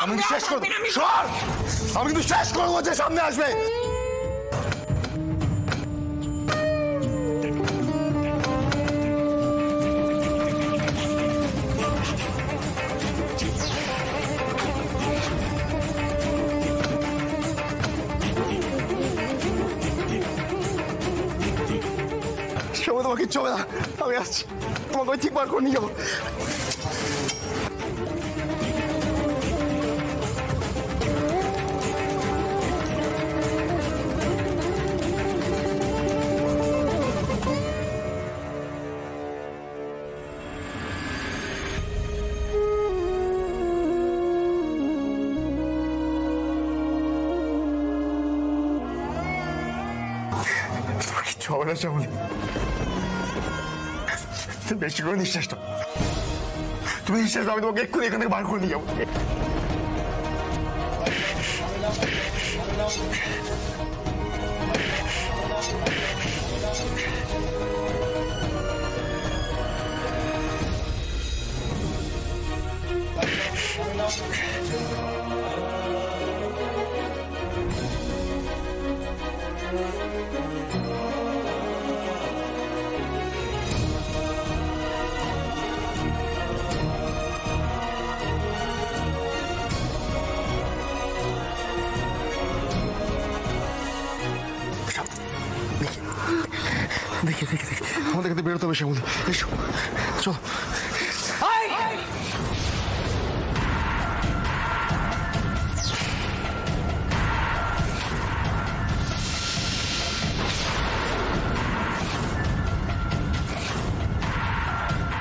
আমি শেষ করব। সর, আমি কিন্তু শেষ করবো যে সামনে আসবে। তোমাকে কিচ্ছু হবে না, আমি আসছি, তোমাকে আমি ঠিক বার করে নিয়ে যাবো। কিচ্ছু হবে না শ্যামলী, বেশি করে নিঃশ্বাসটা, তুমি নিঃশ্বাস, আমি তোমাকে এক্ষুনি এখান থেকে বার করে নিয়ে যাবো। দেখে দেখে দেখে আমাদের কাছে বেরোতে হবে শ্যামলী, এসো চলো।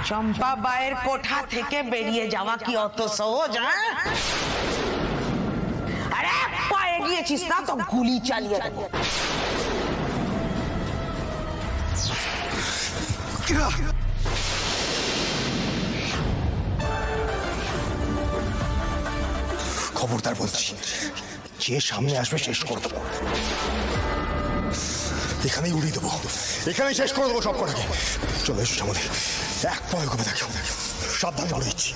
চম্পা বায়ের কোঠা থেকে বেরিয়ে যাওয়া কি অত সহজ? আরে পায়ে গিয়েছিস না তো গুলি চালিয়ে দেবো। খবরদার বলছি, যে সামনে আসবে শেষ করে দেবো, এখানেই উড়িয়ে দেবো, এখানেই শেষ করে দেবো সব কটাকে। চলে এসো আমাদের, এক পয় কমে দেখো, সাবধান বলে দিচ্ছি।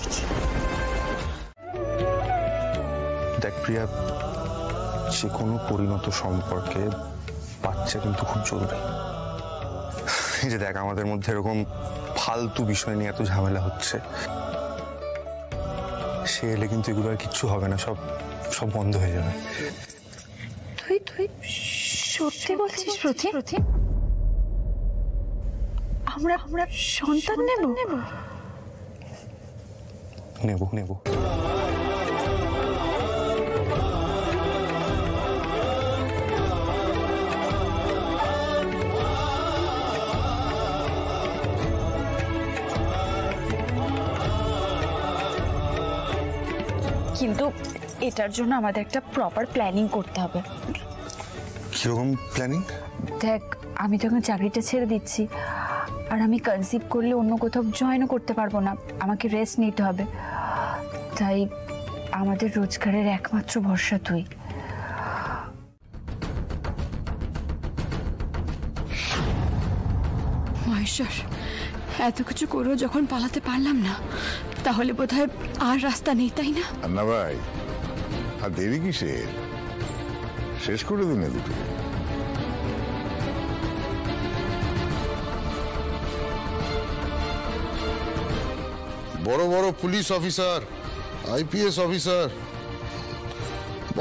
দেখ প্রিয়া, যে কোনো পরিণত সম্পর্কে বাচ্চা কিন্তু খুব জরুরি। এই যে দেখ, আমাদের মধ্যে এরকম ফালতু বিষয় নিয়ে এত ঝামেলা হচ্ছে, সে এলে কিন্তু এগুলো আর কিচ্ছু হবে না, সব সব বন্ধ হয়ে যাবে। তুই তুই সত্যি বলছিস প্রতি? আমরা আমরা সন্তান নেব নেব নেব। কিন্তু এটার জন্য আমাদের একটা প্রপার প্ল্যানিং করতে হবে। কিরকম প্ল্যানিং? দেখ, আমি তখন চাকরিটা ছেড়ে দিচ্ছি, আর আমি কনসিভ করলে অন্য কোথাও জয়েনও করতে পারবো না, আমাকে রেস্ট নিতে হবে। তাই আমাদের রোজগারের একমাত্র ভরসা তুই। মহেশ্বর, এত কিছু করেও যখন পালাতে পারলাম না, তাহলে বোধহয় আর রাস্তা নেই, তাই না? আন্না ভাই, আর দেরি কিসের? শেষ করে দিন দুটো। বড় বড় पुलिस ऑफिसर, आईपीएस ऑफिसर,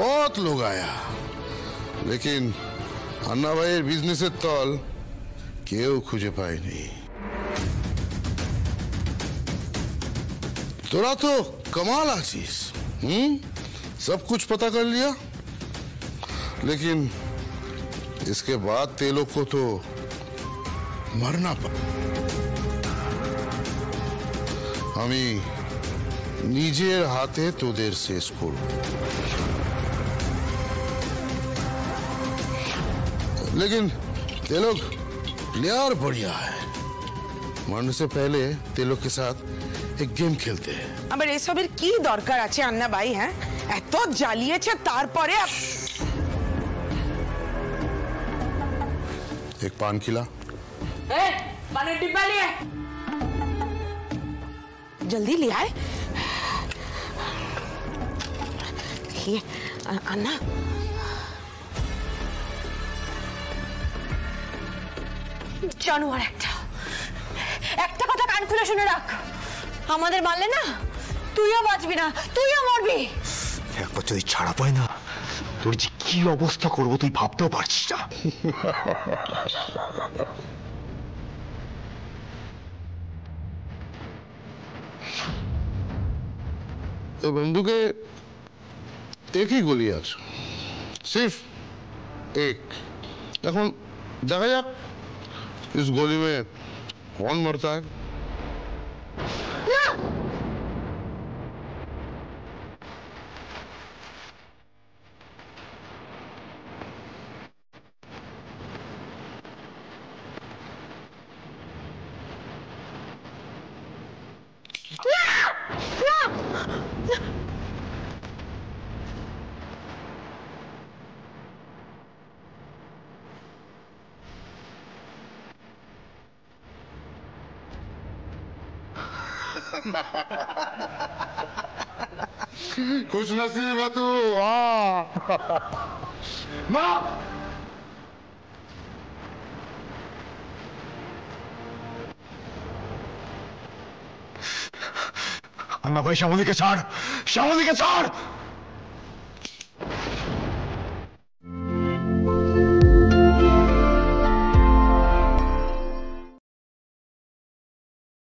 बहुत लोग आया, लेकिन अन्ना भाई बिजनेसের তল কেউ খুঁজে পায়নি। তোরা তো कमाल आशीष, सब कुछ पता कर लिया, लेकिन इसके बाद तेलों को तो मरना पड़ा। আমি নিজের হাতে তোদের শেষ করব। लेकिन तेलोग प्लेयर बढ़िया है, मरने से पहले तेलोग के साथ एक गेम खेलते हैं। আবার এসবের কি দরকার আছে আন্না ভাই? হ্যাঁ, এত জ্বালিয়েছে তারপরে एक पान खिला। पानी डिब्बा लिए जल्दी ले आए। अन्ना জানোয়ার একটা কথা কান খুলে শুনে রাখ, আমাদের মারলে না তুইও বাঁচবি না, তুইও মরবি। একবার যদি ছাড়া পায় না, তোর যে কি অবস্থা করবো তুই ভাবতেও পারছিস না। तो बंदूके एक ही गोली आज, सिर्फ एक। এখন দেখা যাক इस गोली में कौन मरता है। खुश नसीब है तू। माँ अन्ना भाई, श्यामली के ছাড়, শ্যামলীকে ছাড়।